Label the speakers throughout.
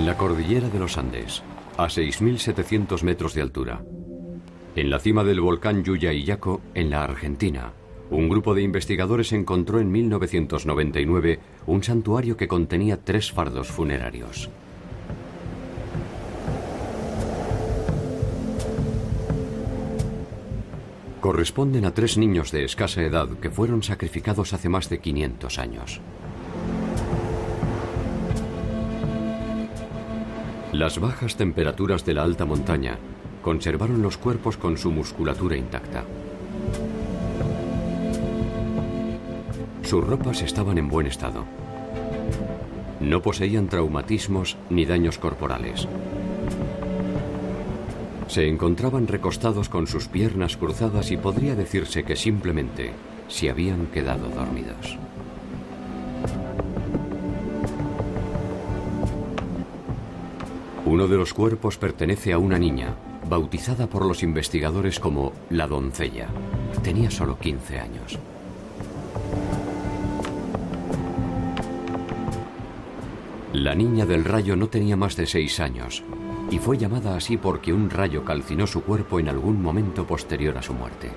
Speaker 1: En la cordillera de los Andes, a 6.700 metros de altura, en la cima del volcán Llullaillaco, en la Argentina, un grupo de investigadores encontró en 1999 un santuario que contenía 3 fardos funerarios. Corresponden a 3 niños de escasa edad que fueron sacrificados hace más de 500 años. Las bajas temperaturas de la alta montaña conservaron los cuerpos con su musculatura intacta. Sus ropas estaban en buen estado. No poseían traumatismos ni daños corporales. Se encontraban recostados con sus piernas cruzadas y podría decirse que simplemente se habían quedado dormidos. Uno de los cuerpos pertenece a una niña, bautizada por los investigadores como la doncella. Tenía solo 15 años. La niña del rayo no tenía más de 6 años y fue llamada así porque un rayo calcinó su cuerpo en algún momento posterior a su muerte.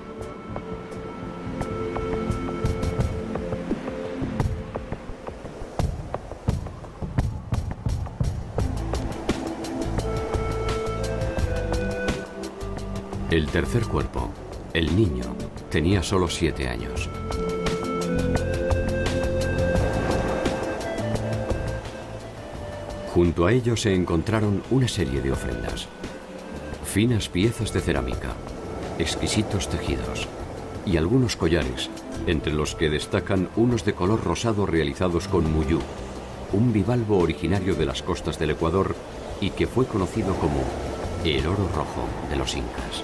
Speaker 1: El tercer cuerpo, el niño, tenía solo 7 años. Junto a ellos se encontraron una serie de ofrendas, finas piezas de cerámica, exquisitos tejidos y algunos collares, entre los que destacan unos de color rosado realizados con muyú, un bivalvo originario de las costas del Ecuador y que fue conocido como el oro rojo de los incas.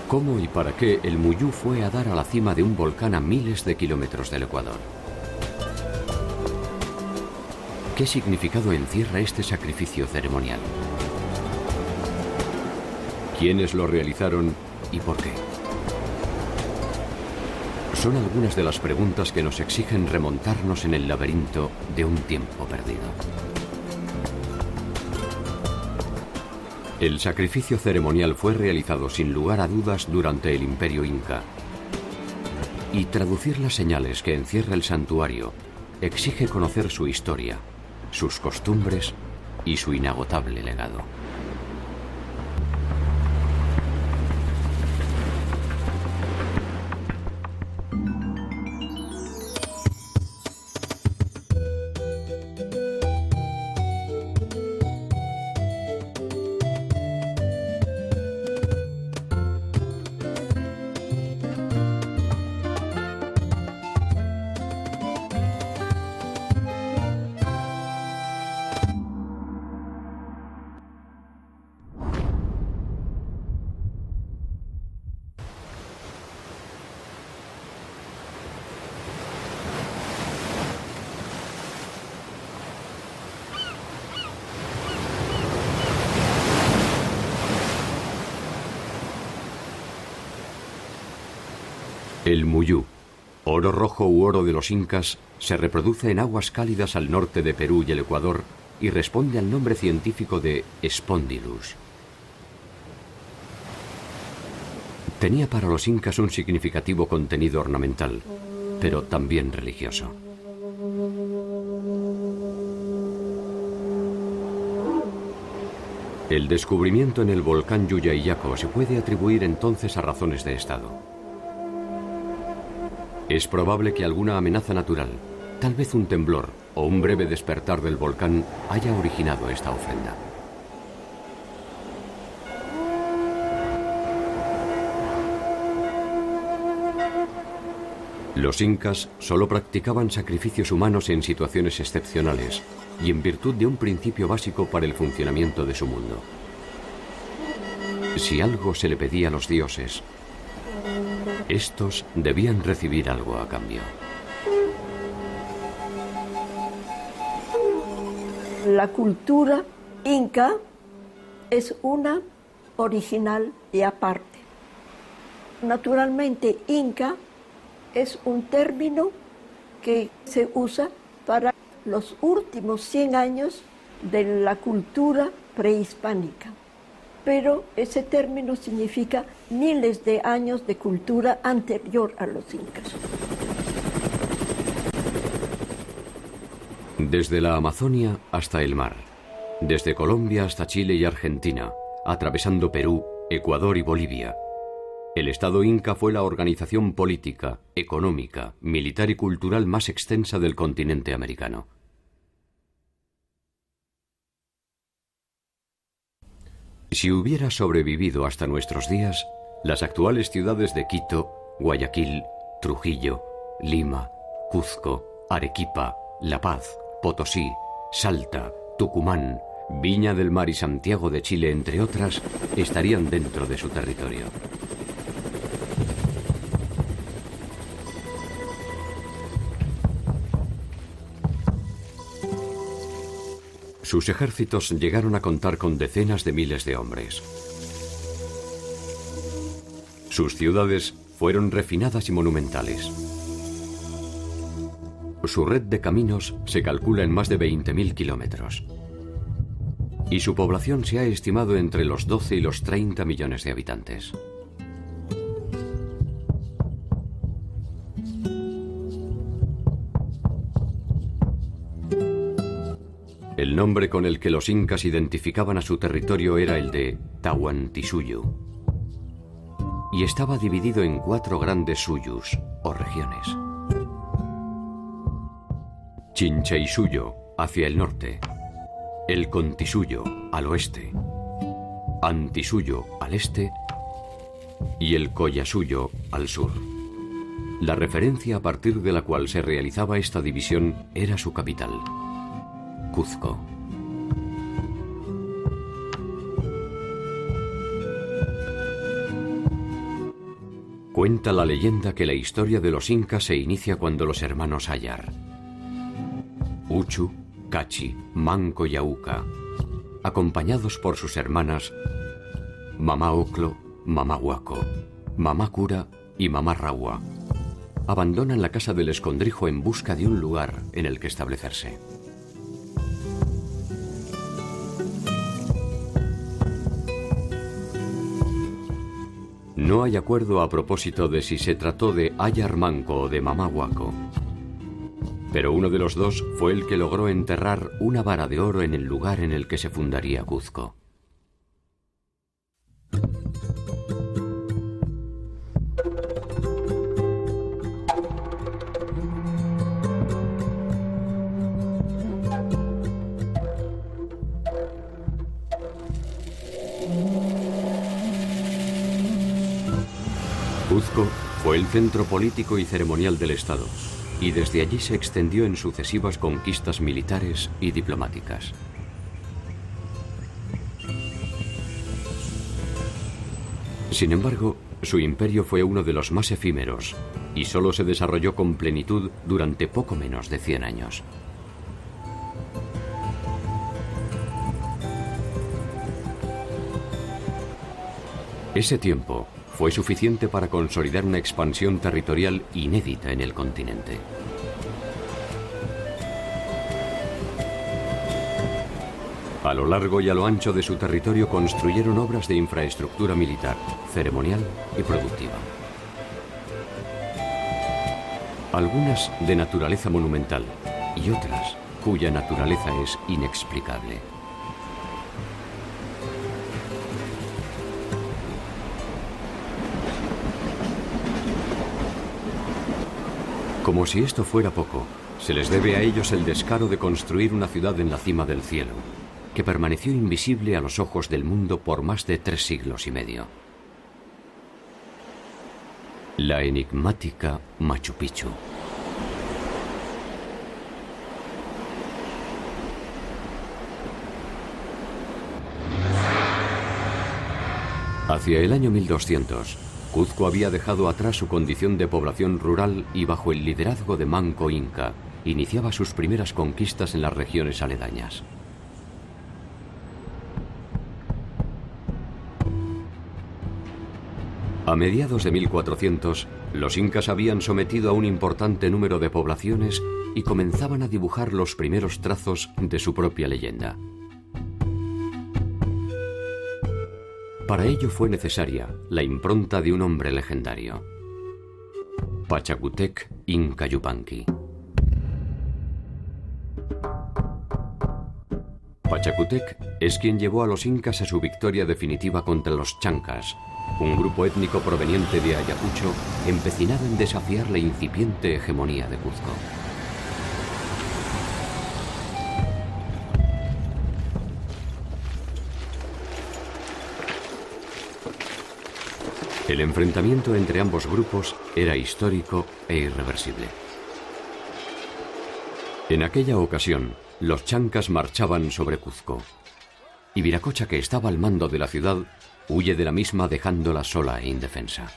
Speaker 1: ¿Cómo y para qué el muyú fue a dar a la cima de un volcán a miles de kilómetros del Ecuador? ¿Qué significado encierra este sacrificio ceremonial? ¿Quiénes lo realizaron y por qué? Son algunas de las preguntas que nos exigen remontarnos en el laberinto de un tiempo perdido. El sacrificio ceremonial fue realizado sin lugar a dudas durante el Imperio Inca. Y traducir las señales que encierra el santuario exige conocer su historia, sus costumbres y su inagotable legado. El muyú, oro rojo u oro de los incas, se reproduce en aguas cálidas al norte de Perú y el Ecuador y responde al nombre científico de Spondylus. Tenía para los incas un significativo contenido ornamental, pero también religioso. El descubrimiento en el volcán Llullaillaco se puede atribuir entonces a razones de estado. Es probable que alguna amenaza natural, tal vez un temblor o un breve despertar del volcán, haya originado esta ofrenda. Los incas solo practicaban sacrificios humanos en situaciones excepcionales y en virtud de un principio básico para el funcionamiento de su mundo. Si algo se le pedía a los dioses, estos debían recibir algo a cambio.
Speaker 2: La cultura inca es una original y aparte. Naturalmente, inca es un término que se usa para los últimos 100 años de la cultura prehispánica. Pero ese término significa miles de años de cultura anterior a los incas.
Speaker 1: Desde la Amazonia hasta el mar, desde Colombia hasta Chile y Argentina, atravesando Perú, Ecuador y Bolivia, el Estado Inca fue la organización política, económica, militar y cultural más extensa del continente americano. Si hubiera sobrevivido hasta nuestros días, las actuales ciudades de Quito, Guayaquil, Trujillo, Lima, Cuzco, Arequipa, La Paz, Potosí, Salta, Tucumán, Viña del Mar y Santiago de Chile, entre otras, estarían dentro de su territorio. Sus ejércitos llegaron a contar con decenas de miles de hombres. Sus ciudades fueron refinadas y monumentales. Su red de caminos se calcula en más de 20.000 kilómetros. Y su población se ha estimado entre los 12 y los 30 millones de habitantes. El nombre con el que los incas identificaban a su territorio era el de Tahuantinsuyo, y estaba dividido en 4 grandes suyus, o regiones. Chincheysuyo, hacia el norte, el Contisuyo, al oeste, Antisuyo, al este, y el Collasuyo, al sur. La referencia a partir de la cual se realizaba esta división era su capital, Cuzco. Cuenta la leyenda que la historia de los incas se inicia cuando los hermanos Ayar, Uchu, Cachi, Manco y Auca, acompañados por sus hermanas Mamá Oclo, Mamá Huaco, Mamá Cura y Mamá Raua, abandonan la casa del escondrijo en busca de un lugar en el que establecerse. No hay acuerdo a propósito de si se trató de Ayar Manco o de Mamá Huaco, pero uno de los dos fue el que logró enterrar una vara de oro en el lugar en el que se fundaría Cuzco. Cuzco fue el centro político y ceremonial del Estado, y desde allí se extendió en sucesivas conquistas militares y diplomáticas. Sin embargo, su imperio fue uno de los más efímeros, y solo se desarrolló con plenitud durante poco menos de 100 años. Ese tiempo fue suficiente para consolidar una expansión territorial inédita en el continente. A lo largo y a lo ancho de su territorio construyeron obras de infraestructura militar, ceremonial y productiva. Algunas de naturaleza monumental y otras cuya naturaleza es inexplicable. Como si esto fuera poco, se les debe a ellos el descaro de construir una ciudad en la cima del cielo, que permaneció invisible a los ojos del mundo por más de 3 siglos y medio. La enigmática Machu Picchu. Hacia el año 1200, Cuzco había dejado atrás su condición de población rural y bajo el liderazgo de Manco Inca, iniciaba sus primeras conquistas en las regiones aledañas. A mediados de 1400, los incas habían sometido a un importante número de poblaciones y comenzaban a dibujar los primeros trazos de su propia leyenda. Para ello fue necesaria la impronta de un hombre legendario: Pachacútec Inca Yupanqui. Pachacútec es quien llevó a los incas a su victoria definitiva contra los chancas, un grupo étnico proveniente de Ayacucho empecinado en desafiar la incipiente hegemonía de Cuzco. El enfrentamiento entre ambos grupos era histórico e irreversible. En aquella ocasión, los chancas marchaban sobre Cuzco, y Viracocha, que estaba al mando de la ciudad, huye de la misma dejándola sola e indefensa.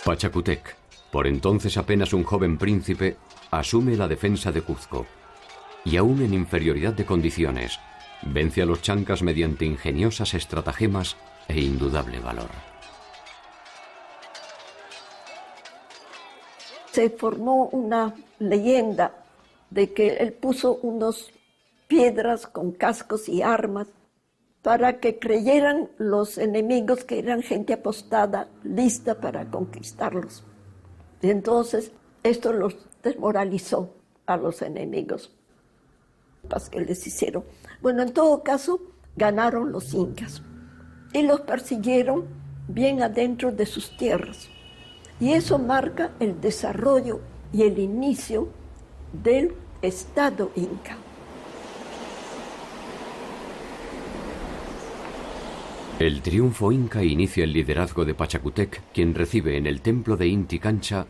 Speaker 1: Pachacútec, por entonces apenas un joven príncipe, asume la defensa de Cuzco, y aún en inferioridad de condiciones, vence a los chancas mediante ingeniosas estratagemas e indudable valor.
Speaker 2: Se formó una leyenda de que él puso unas piedras con cascos y armas para que creyeran los enemigos que eran gente apostada, lista para conquistarlos. Y entonces esto los desmoralizó a los enemigos que les hicieron. Bueno, en todo caso, ganaron los incas y los persiguieron bien adentro de sus tierras. Y eso marca el desarrollo y el inicio del Estado inca.
Speaker 1: El triunfo inca inicia el liderazgo de Pachacútec, quien recibe en el templo de Inti Cancha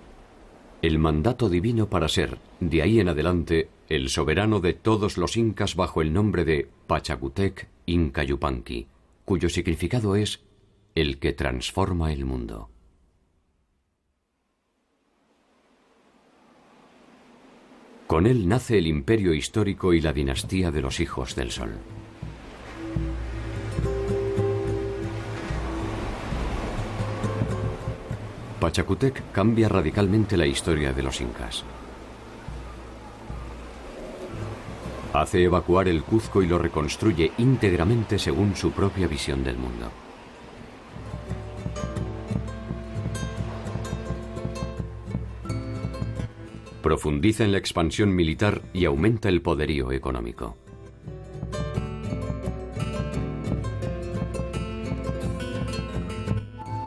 Speaker 1: el mandato divino para ser, de ahí en adelante, el soberano de todos los incas bajo el nombre de Pachacútec Inca Yupanqui, cuyo significado es el que transforma el mundo. Con él nace el imperio histórico y la dinastía de los hijos del sol. Pachacútec cambia radicalmente la historia de los incas. Hace evacuar el Cuzco y lo reconstruye íntegramente según su propia visión del mundo. Profundiza en la expansión militar y aumenta el poderío económico.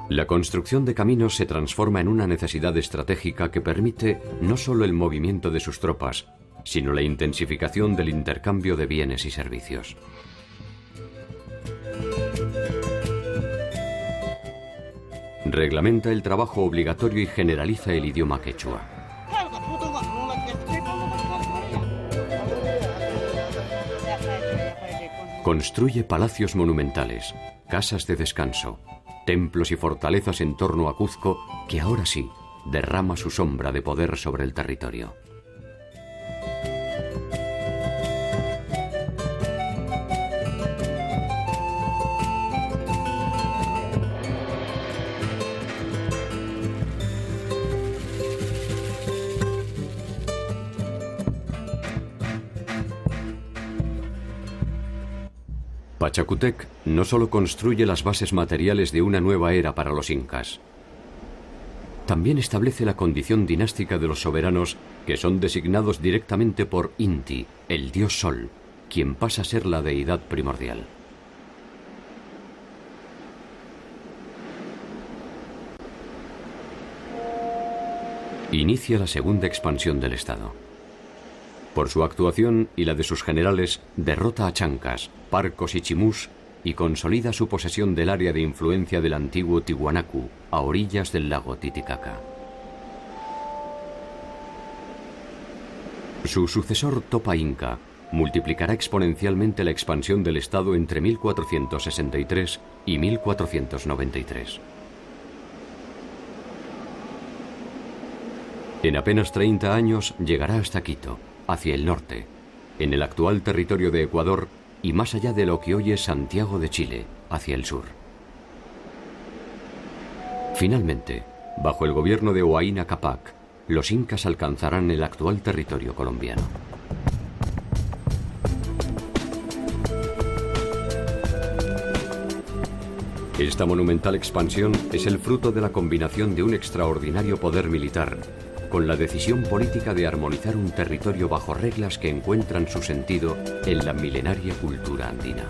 Speaker 1: La construcción de caminos se transforma en una necesidad estratégica que permite no solo el movimiento de sus tropas, sino la intensificación del intercambio de bienes y servicios. Reglamenta el trabajo obligatorio y generaliza el idioma quechua. Construye palacios monumentales, casas de descanso, templos y fortalezas en torno a Cuzco, que ahora sí derrama su sombra de poder sobre el territorio. Pachacútec no solo construye las bases materiales de una nueva era para los incas, también establece la condición dinástica de los soberanos, que son designados directamente por Inti, el dios sol, quien pasa a ser la deidad primordial. Inicia la segunda expansión del Estado. Por su actuación y la de sus generales, derrota a chancas, parcos y chimús y consolida su posesión del área de influencia del antiguo Tiwanaku, a orillas del lago Titicaca. Su sucesor Topa Inca multiplicará exponencialmente la expansión del Estado entre 1463 y 1493. En apenas 30 años llegará hasta Quito, hacia el norte, en el actual territorio de Ecuador, y más allá de lo que hoy es Santiago de Chile, hacia el sur. Finalmente, bajo el gobierno de Huayna Cápac, los incas alcanzarán el actual territorio colombiano. Esta monumental expansión es el fruto de la combinación de un extraordinario poder militar con la decisión política de armonizar un territorio bajo reglas que encuentran su sentido en la milenaria cultura andina.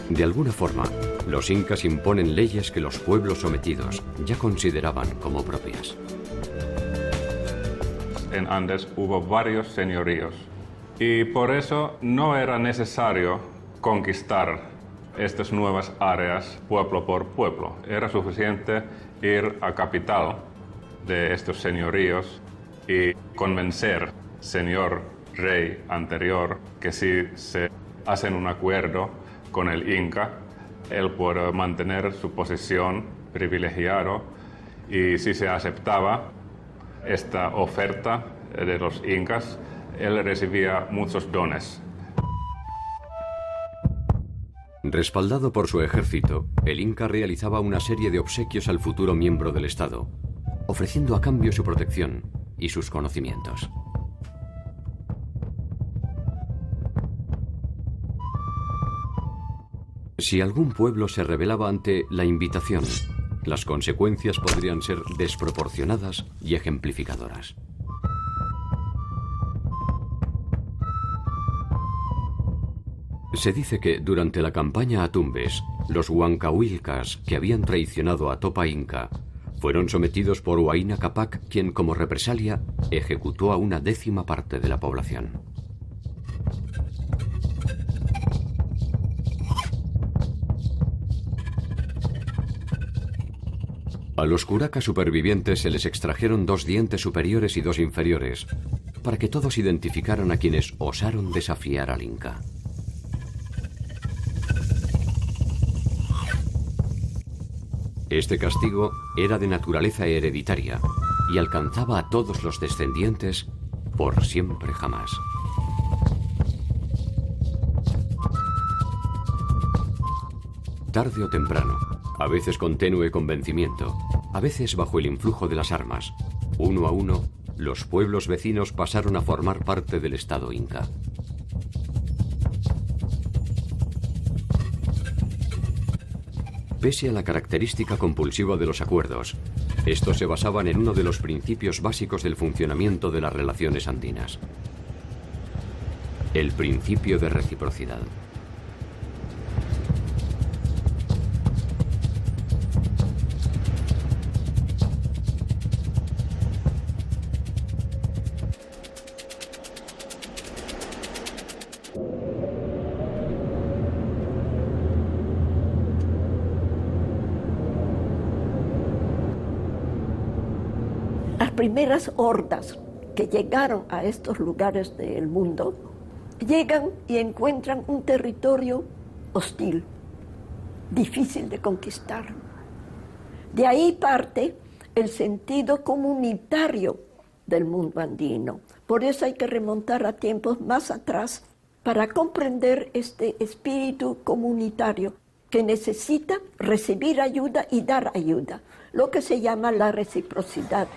Speaker 1: De alguna forma, los incas imponen leyes que los pueblos sometidos ya consideraban como propias.
Speaker 3: En Andes hubo varios señoríos y por eso no era necesario conquistar estas nuevas áreas pueblo por pueblo. Era suficiente ir a capital de estos señoríos y convencer al señor rey anterior que si se hacen un acuerdo con el Inca, él puede mantener su posición privilegiada, y si se aceptaba esta oferta de los incas, él recibía muchos dones.
Speaker 1: Respaldado por su ejército, el Inca realizaba una serie de obsequios al futuro miembro del Estado, ofreciendo a cambio su protección y sus conocimientos. Si algún pueblo se rebelaba ante la invitación, las consecuencias podrían ser desproporcionadas y ejemplificadoras. Se dice que durante la campaña a Tumbes, los huancahuilcas que habían traicionado a Topa Inca fueron sometidos por Huayna Cápac, quien como represalia ejecutó a una 10ª parte de la población. A los curacas supervivientes se les extrajeron 2 dientes superiores y 2 inferiores, para que todos identificaran a quienes osaron desafiar al Inca. Este castigo era de naturaleza hereditaria y alcanzaba a todos los descendientes por siempre jamás. Tarde o temprano, a veces con tenue convencimiento, a veces bajo el influjo de las armas, uno a uno, los pueblos vecinos pasaron a formar parte del Estado Inca. Pese a la característica compulsiva de los acuerdos, estos se basaban en uno de los principios básicos del funcionamiento de las relaciones andinas: el principio de reciprocidad.
Speaker 2: Primeras hordas que llegaron a estos lugares del mundo, llegan y encuentran un territorio hostil, difícil de conquistar. De ahí parte el sentido comunitario del mundo andino. Por eso hay que remontar a tiempos más atrás para comprender este espíritu comunitario que necesita recibir ayuda y dar ayuda, lo que se llama la reciprocidad.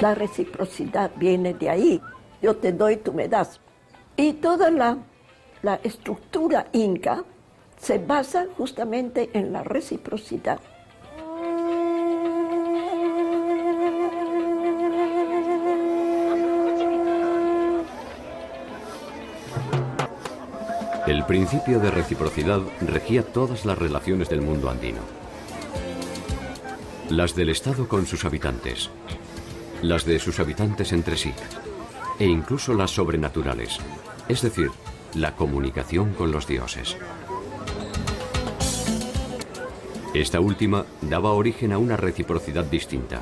Speaker 2: La reciprocidad viene de ahí. Yo te doy, tú me das. Y toda la estructura inca se basa justamente en la reciprocidad.
Speaker 1: El principio de reciprocidad regía todas las relaciones del mundo andino. Las del Estado con sus habitantes, las de sus habitantes entre sí, e incluso las sobrenaturales, es decir, la comunicación con los dioses. Esta última daba origen a una reciprocidad distinta,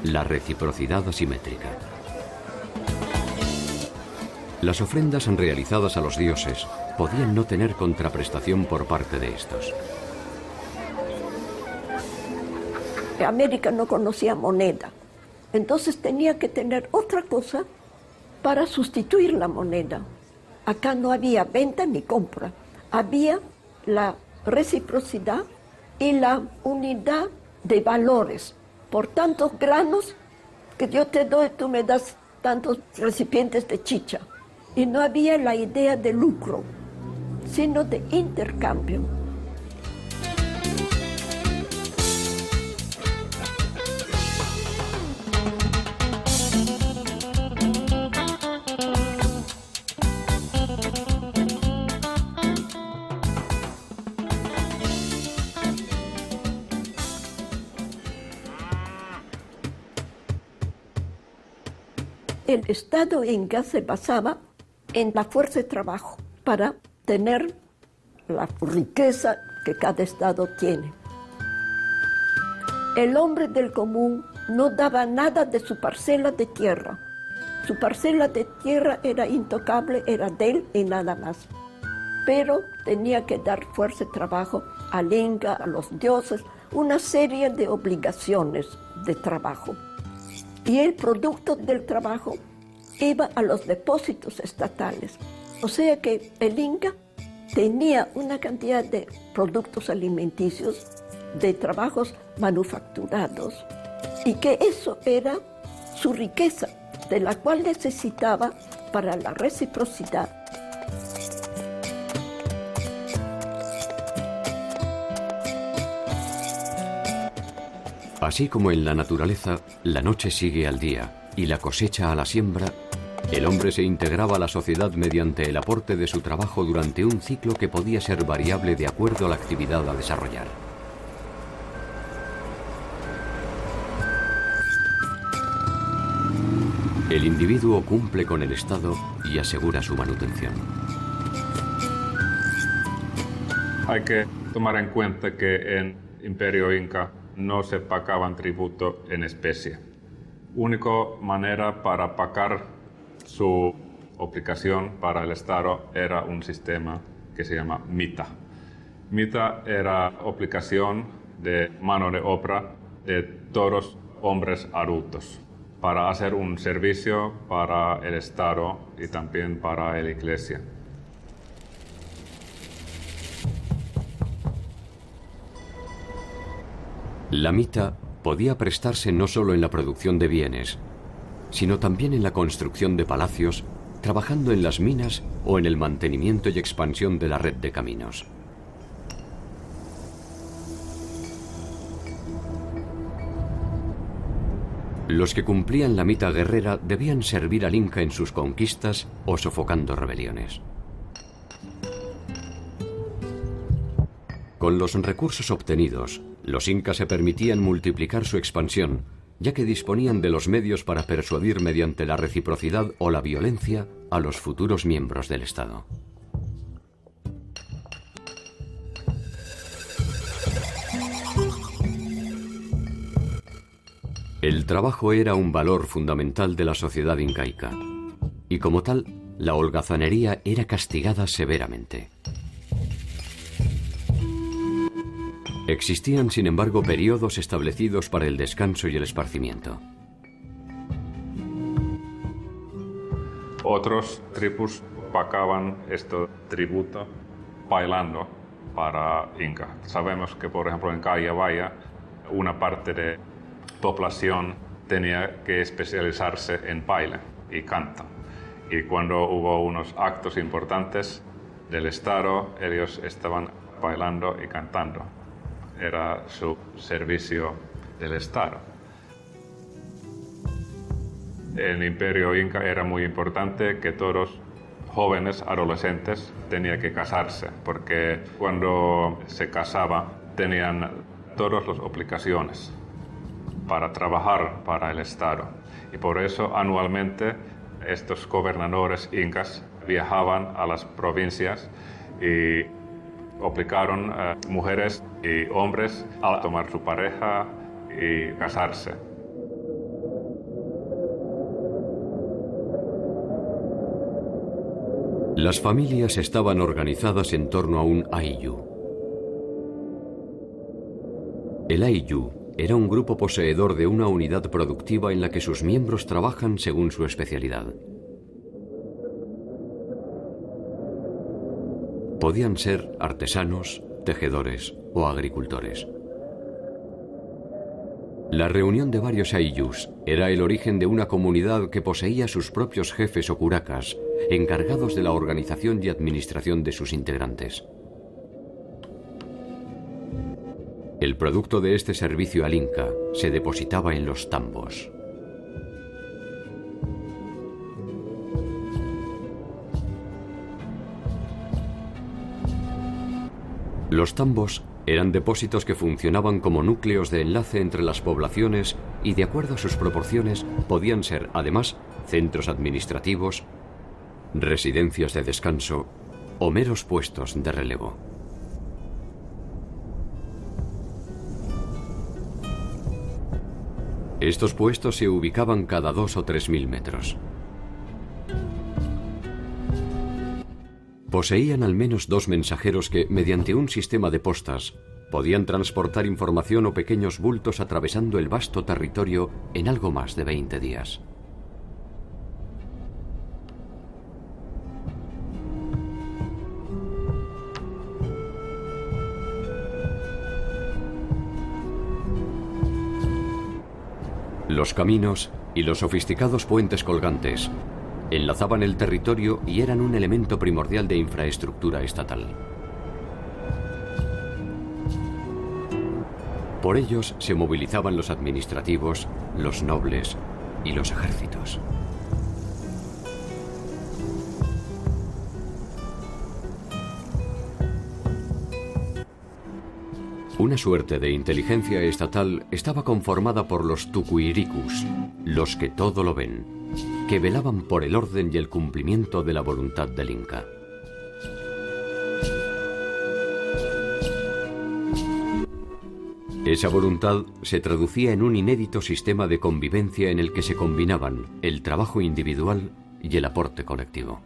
Speaker 1: la reciprocidad asimétrica. Las ofrendas realizadas a los dioses podían no tener contraprestación por parte de estos.
Speaker 2: América no conocía moneda, entonces tenía que tener otra cosa para sustituir la moneda. Acá no había venta ni compra, había la reciprocidad y la unidad de valores. Por tantos granos que yo te doy, tú me das tantos recipientes de chicha. Y no había la idea de lucro, sino de intercambio. El Estado inca se basaba en la fuerza de trabajo para tener la riqueza que cada estado tiene. El hombre del común no daba nada de su parcela de tierra. Su parcela de tierra era intocable, era de él y nada más. Pero tenía que dar fuerza de trabajo al inca, a los dioses, una serie de obligaciones de trabajo. Y el producto del trabajo iba a los depósitos estatales. O sea que el Inca tenía una cantidad de productos alimenticios, de trabajos manufacturados, y que eso era su riqueza, de la cual necesitaba para la reciprocidad.
Speaker 1: Así como en la naturaleza, la noche sigue al día y la cosecha a la siembra, el hombre se integraba a la sociedad mediante el aporte de su trabajo durante un ciclo que podía ser variable de acuerdo a la actividad a desarrollar. El individuo cumple con el Estado y asegura su manutención.
Speaker 3: Hay que tomar en cuenta que en Imperio Inca no se pagaban tributo en especie. Única manera para pagar su obligación para el Estado era un sistema que se llama mita. Mita era obligación de mano de obra de todos hombres adultos para hacer un servicio para el Estado y también para la Iglesia.
Speaker 1: La mita podía prestarse no solo en la producción de bienes, sino también en la construcción de palacios, trabajando en las minas o en el mantenimiento y expansión de la red de caminos. Los que cumplían la mita guerrera debían servir al Inca en sus conquistas o sofocando rebeliones. Con los recursos obtenidos, los incas se permitían multiplicar su expansión, ya que disponían de los medios para persuadir mediante la reciprocidad o la violencia a los futuros miembros del Estado. El trabajo era un valor fundamental de la sociedad incaica, y como tal, la holgazanería era castigada severamente. Existían, sin embargo, periodos establecidos para el descanso y el esparcimiento.
Speaker 3: Otros tribus pagaban este tributo bailando para Inca. Sabemos que, por ejemplo, en Callabaya, una parte de población tenía que especializarse en baile y canto. Y cuando hubo unos actos importantes del Estado, ellos estaban bailando y cantando. Era su servicio del Estado. En el Imperio Inca era muy importante que todos jóvenes, adolescentes, tenían que casarse, porque cuando se casaba tenían todas las obligaciones para trabajar para el Estado. Y por eso anualmente estos gobernadores incas viajaban a las provincias y obligaron a mujeres y hombres a tomar su pareja y casarse.
Speaker 1: Las familias estaban organizadas en torno a un ayllu. El ayllu era un grupo poseedor de una unidad productiva en la que sus miembros trabajan según su especialidad. Podían ser artesanos, tejedores o agricultores. La reunión de varios ayllus era el origen de una comunidad que poseía sus propios jefes o curacas, encargados de la organización y administración de sus integrantes. El producto de este servicio al Inca se depositaba en los tambos. Los tambos eran depósitos que funcionaban como núcleos de enlace entre las poblaciones y, de acuerdo a sus proporciones, podían ser, además, centros administrativos, residencias de descanso o meros puestos de relevo. Estos puestos se ubicaban cada 2 o 3.000 metros. Poseían al menos 2 mensajeros que, mediante un sistema de postas, podían transportar información o pequeños bultos atravesando el vasto territorio en algo más de 20 días. Los caminos y los sofisticados puentes colgantes enlazaban el territorio y eran un elemento primordial de infraestructura estatal. Por ellos se movilizaban los administrativos, los nobles y los ejércitos. Una suerte de inteligencia estatal estaba conformada por los tucuiricus, los que todo lo ven, que velaban por el orden y el cumplimiento de la voluntad del Inca. Esa voluntad se traducía en un inédito sistema de convivencia en el que se combinaban el trabajo individual y el aporte colectivo.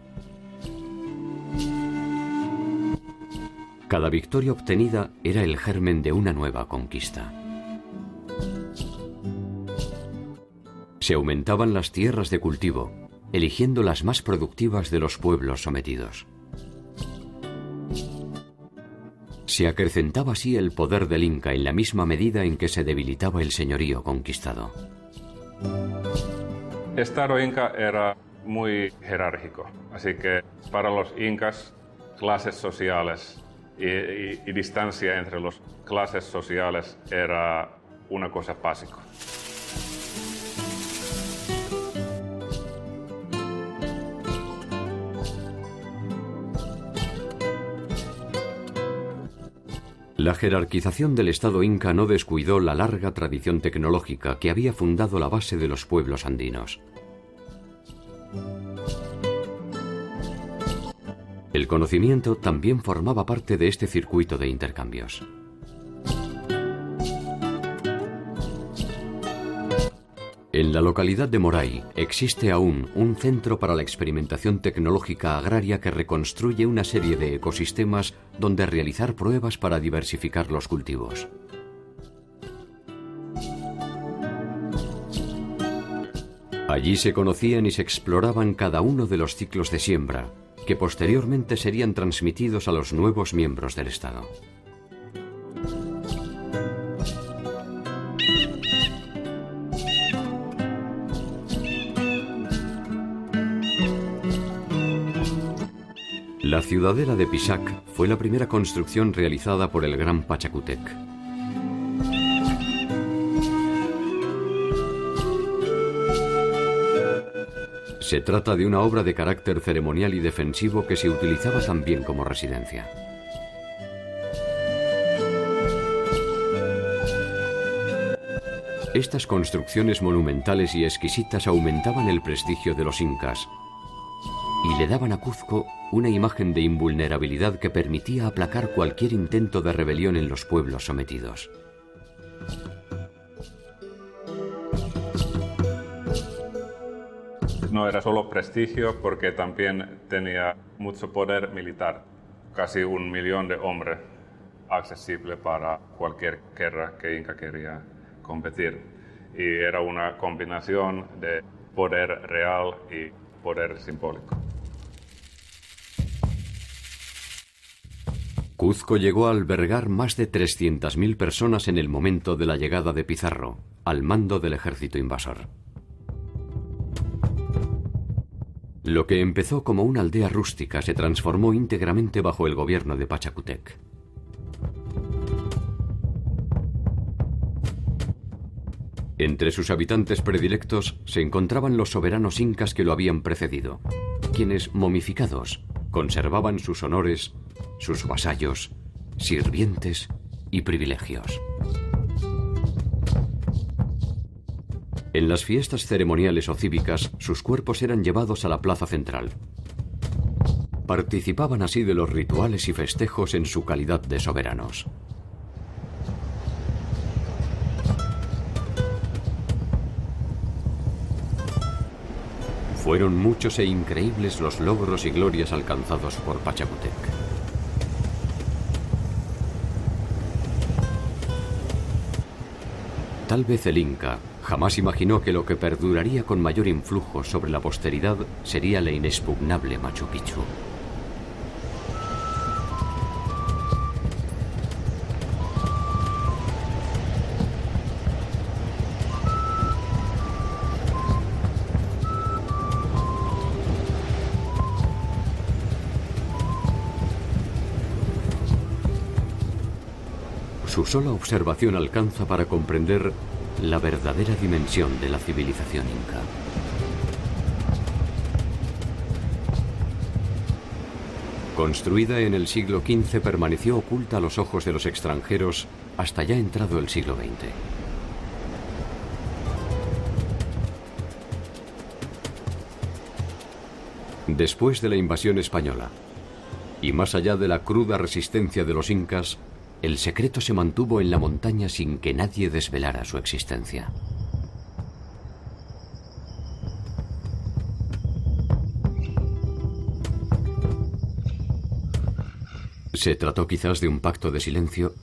Speaker 1: Cada victoria obtenida era el germen de una nueva conquista. Se aumentaban las tierras de cultivo, eligiendo las más productivas de los pueblos sometidos. Se acrecentaba así el poder del Inca en la misma medida en que se debilitaba el señorío conquistado.
Speaker 3: El Estado Inca era muy jerárquico, así que para los incas, clases sociales y distancia entre las clases sociales era una cosa básica.
Speaker 1: La jerarquización del Estado Inca no descuidó la larga tradición tecnológica que había fundado la base de los pueblos andinos. El conocimiento también formaba parte de este circuito de intercambios. En la localidad de Moray existe aún un centro para la experimentación tecnológica agraria que reconstruye una serie de ecosistemas donde realizar pruebas para diversificar los cultivos. Allí se conocían y se exploraban cada uno de los ciclos de siembra, que posteriormente serían transmitidos a los nuevos miembros del Estado. La ciudadela de Pisac fue la primera construcción realizada por el gran Pachacútec. Se trata de una obra de carácter ceremonial y defensivo que se utilizaba también como residencia. Estas construcciones monumentales y exquisitas aumentaban el prestigio de los incas y le daban a Cuzco una imagen de invulnerabilidad que permitía aplacar cualquier intento de rebelión en los pueblos sometidos.
Speaker 3: no era solo prestigio, porque también tenía mucho poder militar, casi 1 millón de hombres accesible para cualquier guerra que Inca quería competir. Y era una combinación de poder real y poder simbólico.
Speaker 1: Cuzco llegó a albergar más de 300.000 personas en el momento de la llegada de Pizarro, al mando del ejército invasor. Lo que empezó como una aldea rústica se transformó íntegramente bajo el gobierno de Pachacútec. Entre sus habitantes predilectos se encontraban los soberanos incas que lo habían precedido, quienes, momificados, conservaban sus honores, sus vasallos, sirvientes y privilegios. En las fiestas ceremoniales o cívicas, sus cuerpos eran llevados a la plaza central. Participaban así de los rituales y festejos en su calidad de soberanos. Fueron muchos e increíbles los logros y glorias alcanzados por Pachacútec. Tal vez el Inca jamás imaginó que lo que perduraría con mayor influjo sobre la posteridad sería la inexpugnable Machu Picchu. Su sola observación alcanza para comprender la verdadera dimensión de la civilización inca. Construida en el siglo XV, permaneció oculta a los ojos de los extranjeros hasta ya entrado el siglo XX. Después de la invasión española, y más allá de la cruda resistencia de los incas, el secreto se mantuvo en la montaña sin que nadie desvelara su existencia. ¿Se trató quizás de un pacto de silencio?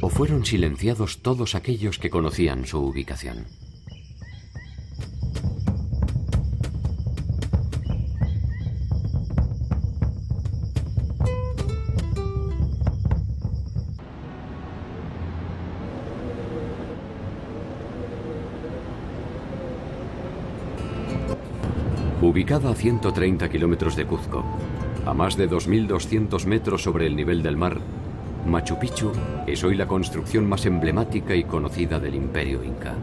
Speaker 1: ¿O fueron silenciados todos aquellos que conocían su ubicación? Ubicada a 130 kilómetros de Cuzco, a más de 2.200 metros sobre el nivel del mar, Machu Picchu es hoy la construcción más emblemática y conocida del Imperio Inca.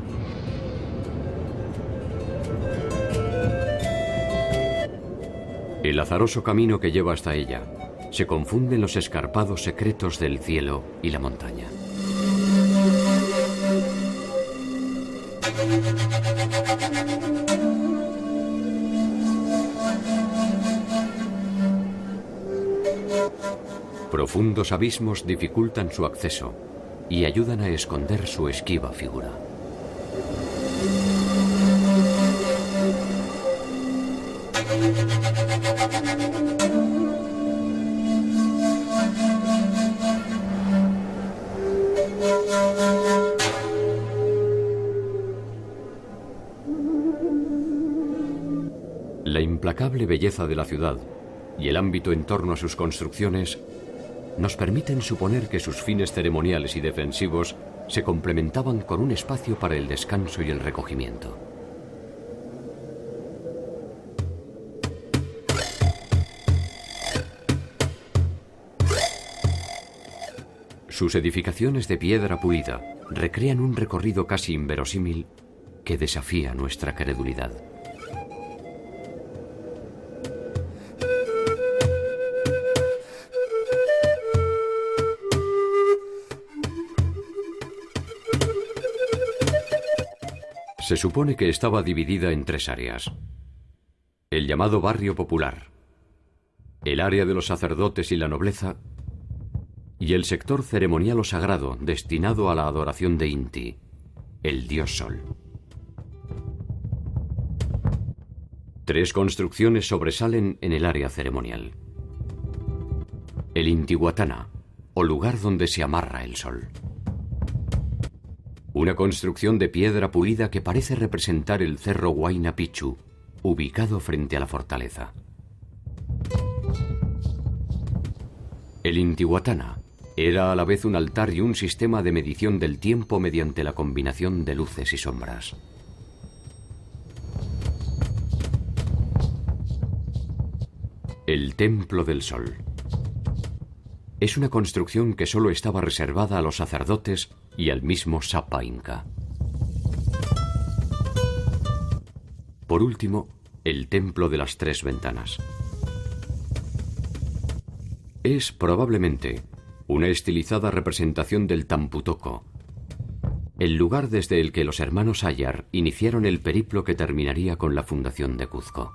Speaker 1: El azaroso camino que lleva hasta ella se confunde en los escarpados secretos del cielo y la montaña. Profundos abismos dificultan su acceso y ayudan a esconder su esquiva figura. La implacable belleza de la ciudad y el ámbito en torno a sus construcciones nos permiten suponer que sus fines ceremoniales y defensivos se complementaban con un espacio para el descanso y el recogimiento. Sus edificaciones de piedra pulida recrean un recorrido casi inverosímil que desafía nuestra credulidad. Se supone que estaba dividida en 3 áreas. El llamado barrio popular, el área de los sacerdotes y la nobleza, y el sector ceremonial o sagrado destinado a la adoración de Inti, el dios sol. Tres construcciones sobresalen en el área ceremonial. El Intihuatana, o lugar donde se amarra el sol. Una construcción de piedra pulida que parece representar el cerro Huayna Picchu, ubicado frente a la fortaleza. El Intihuatana era a la vez un altar y un sistema de medición del tiempo mediante la combinación de luces y sombras. El Templo del Sol. Es una construcción que solo estaba reservada a los sacerdotes y al mismo Sapa Inca. Por último, el Templo de las Tres Ventanas. Es probablemente una estilizada representación del Tampu-Tocco, el lugar desde el que los hermanos Ayar iniciaron el periplo que terminaría con la fundación de Cuzco.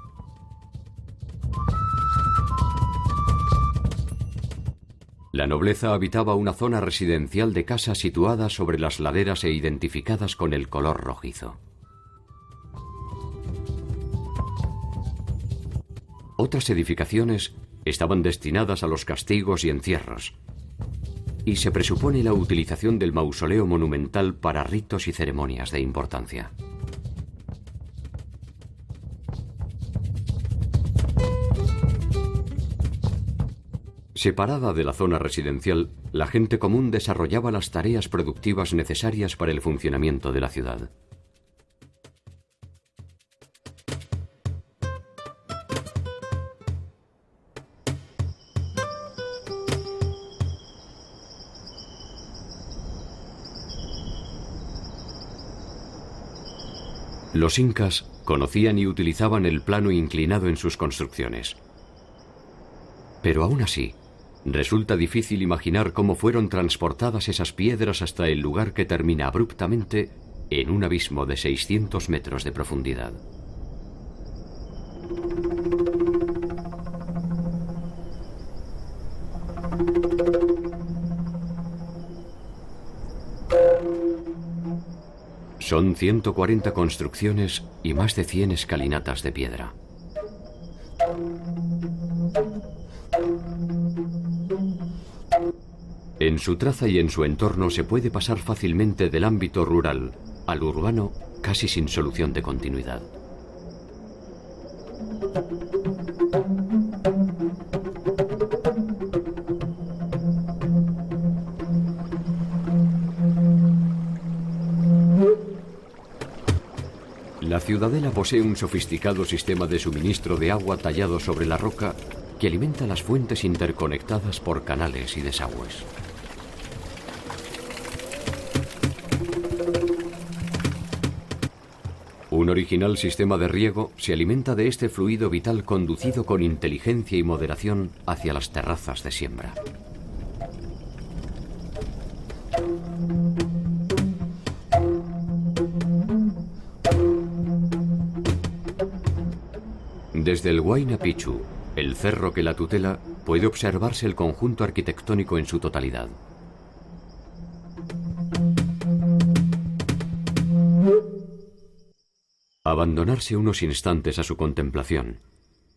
Speaker 1: La nobleza habitaba una zona residencial de casas situadas sobre las laderas e identificadas con el color rojizo. Otras edificaciones estaban destinadas a los castigos y encierros, y se presupone la utilización del mausoleo monumental para ritos y ceremonias de importancia. Separada de la zona residencial, la gente común desarrollaba las tareas productivas necesarias para el funcionamiento de la ciudad. Los incas conocían y utilizaban el plano inclinado en sus construcciones. Pero aún así, resulta difícil imaginar cómo fueron transportadas esas piedras hasta el lugar que termina abruptamente en un abismo de 600 metros de profundidad. Son 140 construcciones y más de 100 escalinatas de piedra. En su traza y en su entorno se puede pasar fácilmente del ámbito rural al urbano casi sin solución de continuidad. La ciudadela posee un sofisticado sistema de suministro de agua tallado sobre la roca que alimenta las fuentes interconectadas por canales y desagües. Un original sistema de riego se alimenta de este fluido vital conducido con inteligencia y moderación hacia las terrazas de siembra. Desde el Huayna Picchu, el cerro que la tutela, puede observarse el conjunto arquitectónico en su totalidad. Abandonarse unos instantes a su contemplación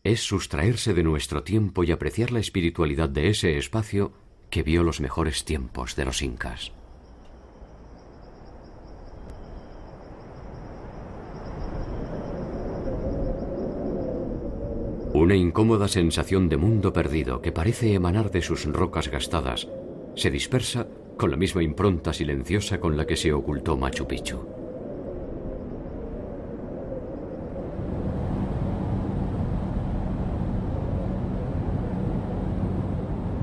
Speaker 1: es sustraerse de nuestro tiempo y apreciar la espiritualidad de ese espacio que vio los mejores tiempos de los incas. Una incómoda sensación de mundo perdido que parece emanar de sus rocas gastadas se dispersa con la misma impronta silenciosa con la que se ocultó Machu Picchu.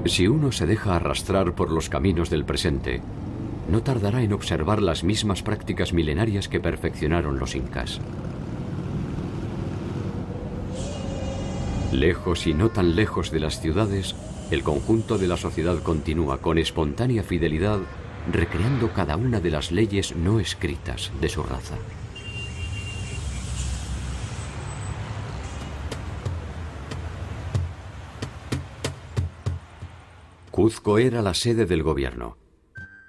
Speaker 1: Si uno se deja arrastrar por los caminos del presente, no tardará en observar las mismas prácticas milenarias que perfeccionaron los incas. Lejos y no tan lejos de las ciudades, el conjunto de la sociedad continúa con espontánea fidelidad recreando cada una de las leyes no escritas de su raza. Cuzco era la sede del gobierno,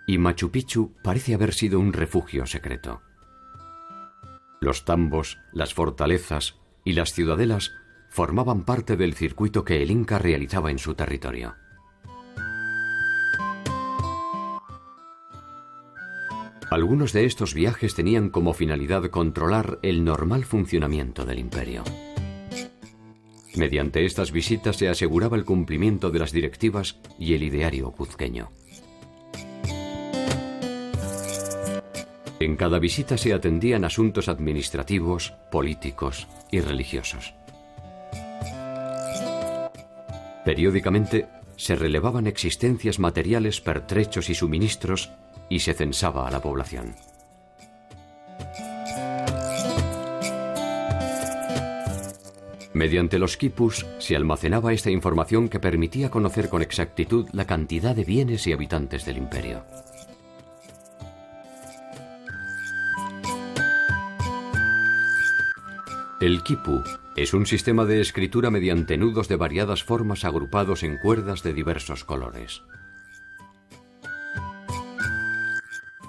Speaker 1: y Machu Picchu parece haber sido un refugio secreto. Los tambos, las fortalezas y las ciudadelas formaban parte del circuito que el Inca realizaba en su territorio. Algunos de estos viajes tenían como finalidad controlar el normal funcionamiento del imperio. Mediante estas visitas se aseguraba el cumplimiento de las directivas y el ideario cuzqueño. En cada visita se atendían asuntos administrativos, políticos y religiosos. Periódicamente se relevaban existencias materiales, pertrechos y suministros y se censaba a la población. Mediante los quipus se almacenaba esta información que permitía conocer con exactitud la cantidad de bienes y habitantes del imperio. El quipu es un sistema de escritura mediante nudos de variadas formas agrupados en cuerdas de diversos colores.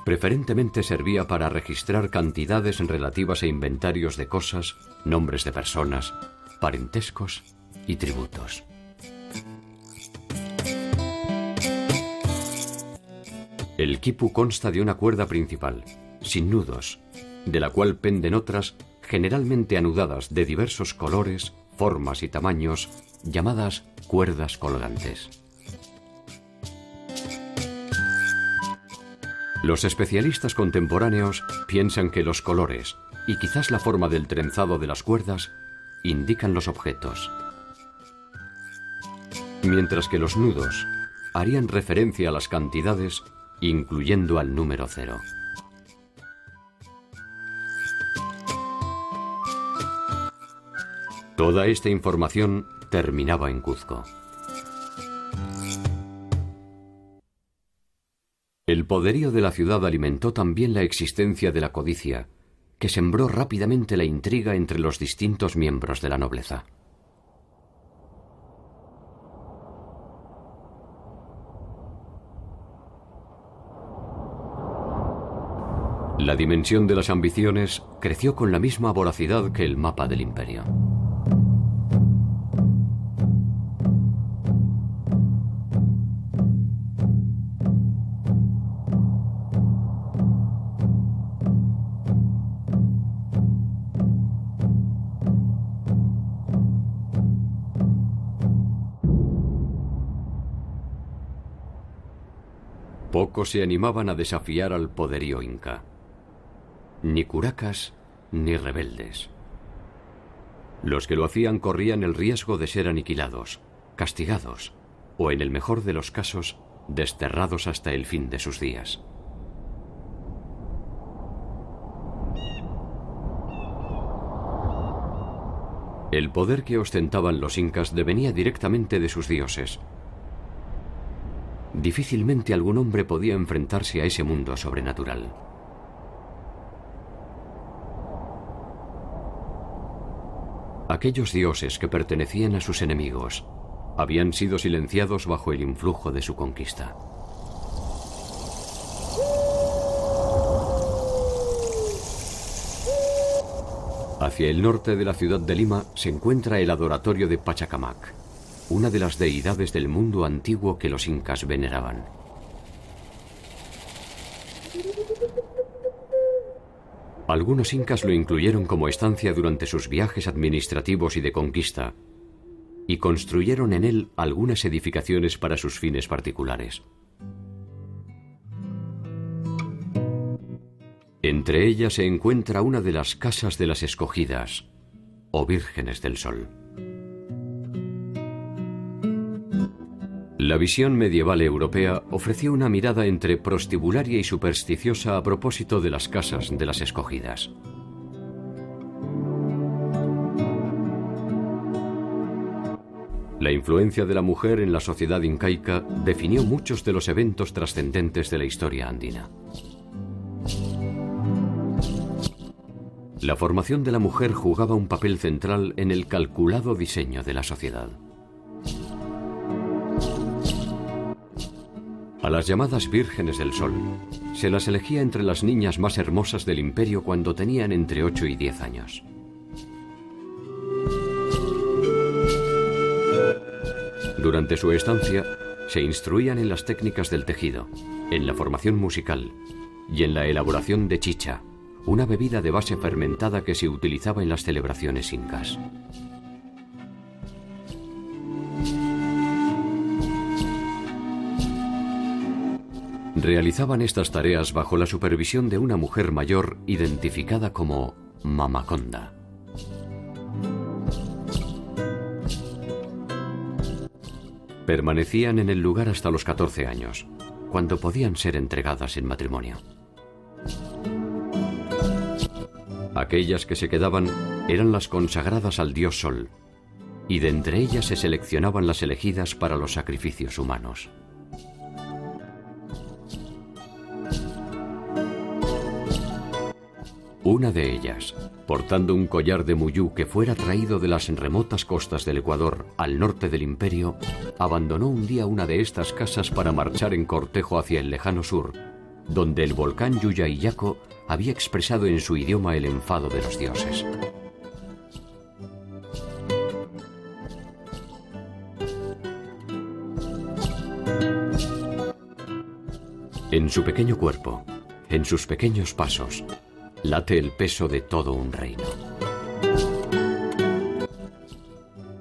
Speaker 1: Preferentemente servía para registrar cantidades relativas a inventarios de cosas, nombres de personas, parentescos y tributos. El quipu consta de una cuerda principal, sin nudos, de la cual penden otras, generalmente anudadas de diversos colores, formas y tamaños, llamadas cuerdas colgantes. Los especialistas contemporáneos piensan que los colores, y quizás la forma del trenzado de las cuerdas, indican los objetos, mientras que los nudos harían referencia a las cantidades, incluyendo al número 0. Toda esta información terminaba en Cuzco. El poderío de la ciudad alimentó también la existencia de la codicia, que sembró rápidamente la intriga entre los distintos miembros de la nobleza. La dimensión de las ambiciones creció con la misma voracidad que el mapa del imperio. Pocos se animaban a desafiar al poderío inca. Ni curacas ni rebeldes. Los que lo hacían corrían el riesgo de ser aniquilados, castigados o, en el mejor de los casos, desterrados hasta el fin de sus días. El poder que ostentaban los incas devenía directamente de sus dioses. Difícilmente algún hombre podía enfrentarse a ese mundo sobrenatural. Aquellos dioses que pertenecían a sus enemigos habían sido silenciados bajo el influjo de su conquista. Hacia el norte de la ciudad de Lima se encuentra el adoratorio de Pachacamac, una de las deidades del mundo antiguo que los incas veneraban. Algunos incas lo incluyeron como estancia durante sus viajes administrativos y de conquista, y construyeron en él algunas edificaciones para sus fines particulares. Entre ellas se encuentra una de las casas de las escogidas, o vírgenes del sol. La visión medieval europea ofreció una mirada entre prostibularia y supersticiosa a propósito de las casas de las escogidas. La influencia de la mujer en la sociedad incaica definió muchos de los eventos trascendentes de la historia andina. La formación de la mujer jugaba un papel central en el calculado diseño de la sociedad. A las llamadas vírgenes del sol se las elegía entre las niñas más hermosas del imperio cuando tenían entre 8 y 10 años. Durante su estancia, se instruían en las técnicas del tejido, en la formación musical y en la elaboración de chicha, una bebida de base fermentada que se utilizaba en las celebraciones incas. Realizaban estas tareas bajo la supervisión de una mujer mayor identificada como Mamaconda. Permanecían en el lugar hasta los 14 años, cuando podían ser entregadas en matrimonio. Aquellas que se quedaban eran las consagradas al dios Sol, y de entre ellas se seleccionaban las elegidas para los sacrificios humanos. Una de ellas, portando un collar de muyú que fuera traído de las remotas costas del Ecuador al norte del imperio, abandonó un día una de estas casas para marchar en cortejo hacia el lejano sur, donde el volcán Yuyayaco había expresado en su idioma el enfado de los dioses. En su pequeño cuerpo, en sus pequeños pasos, late el peso de todo un reino.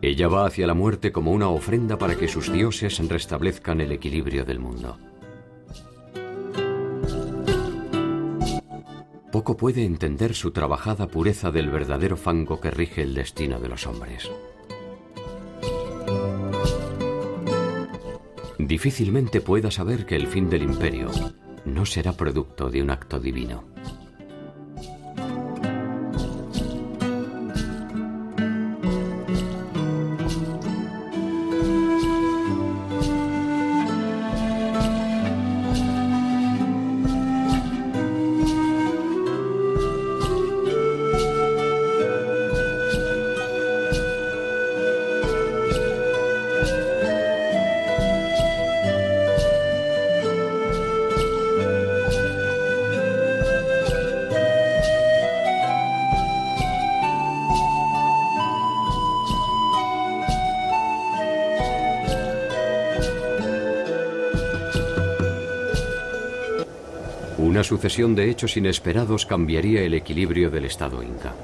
Speaker 1: Ella va hacia la muerte como una ofrenda para que sus dioses restablezcan el equilibrio del mundo. Poco puede entender su trabajada pureza del verdadero fango que rige el destino de los hombres. Difícilmente pueda saber que el fin del imperio no será producto de un acto divino. Una sucesión de hechos inesperados cambiaría el equilibrio del Estado inca.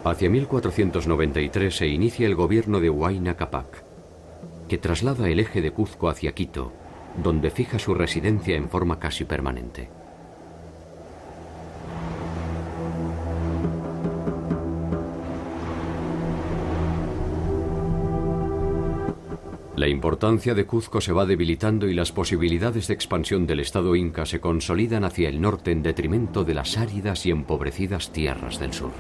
Speaker 1: Hacia 1493 se inicia el gobierno de Huayna Cápac, que traslada el eje de Cuzco hacia Quito, donde fija su residencia en forma casi permanente. La importancia de Cuzco se va debilitando y las posibilidades de expansión del Estado inca se consolidan hacia el norte en detrimento de las áridas y empobrecidas tierras del sur.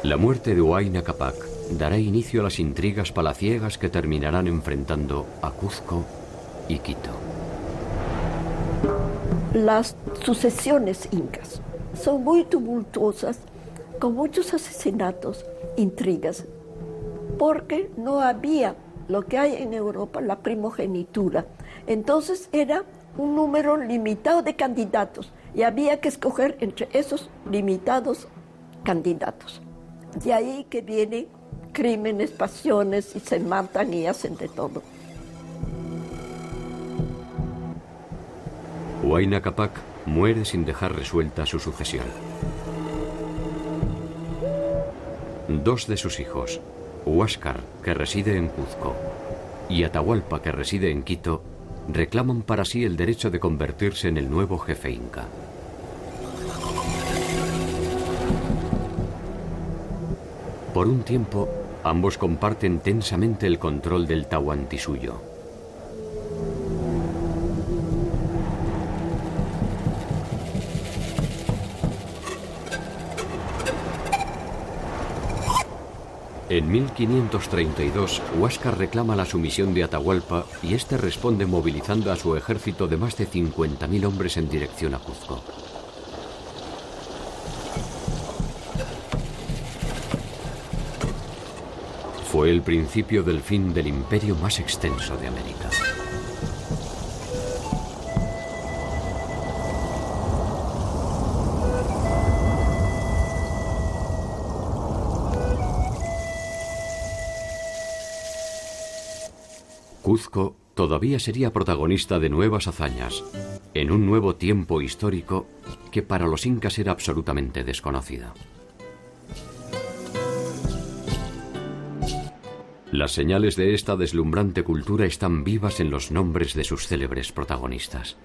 Speaker 1: La muerte de Huayna Cápac dará inicio a las intrigas palaciegas que terminarán enfrentando a Cuzco y Quito.
Speaker 2: Las sucesiones incas son muy tumultuosas, con muchos asesinatos, intrigas, porque no había lo que hay en Europa, la primogenitura. Entonces era un número limitado de candidatos y había que escoger entre esos limitados candidatos. De ahí que vienen crímenes, pasiones y se matan y hacen de todo.
Speaker 1: Huayna Cápac muere sin dejar resuelta su sucesión. Dos de sus hijos, Huáscar, que reside en Cuzco, y Atahualpa, que reside en Quito, reclaman para sí el derecho de convertirse en el nuevo jefe inca. Por un tiempo, ambos comparten tensamente el control del Tahuantinsuyo. En 1532, Huáscar reclama la sumisión de Atahualpa y este responde movilizando a su ejército de más de 50.000 hombres en dirección a Cuzco. Fue el principio del fin del imperio más extenso de América. Cuzco todavía sería protagonista de nuevas hazañas, en un nuevo tiempo histórico que para los incas era absolutamente desconocido. Las señales de esta deslumbrante cultura están vivas en los nombres de sus célebres protagonistas.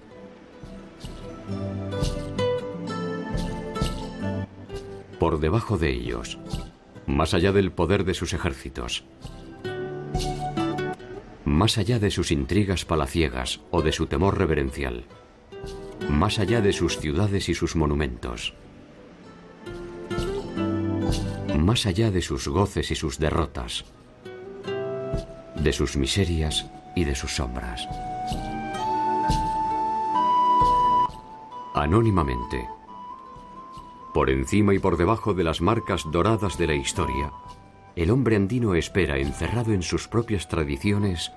Speaker 1: Por debajo de ellos, más allá del poder de sus ejércitos, más allá de sus intrigas palaciegas o de su temor reverencial, más allá de sus ciudades y sus monumentos, más allá de sus goces y sus derrotas, de sus miserias y de sus sombras. Anónimamente, por encima y por debajo de las marcas doradas de la historia, el hombre andino espera, encerrado en sus propias tradiciones,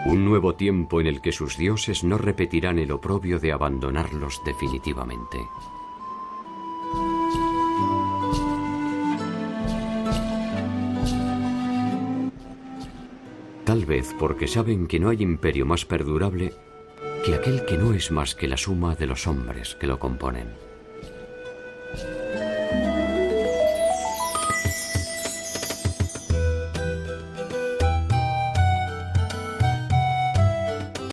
Speaker 1: un nuevo tiempo en el que sus dioses no repetirán el oprobio de abandonarlos definitivamente. Tal vez porque saben que no hay imperio más perdurable que aquel que no es más que la suma de los hombres que lo componen.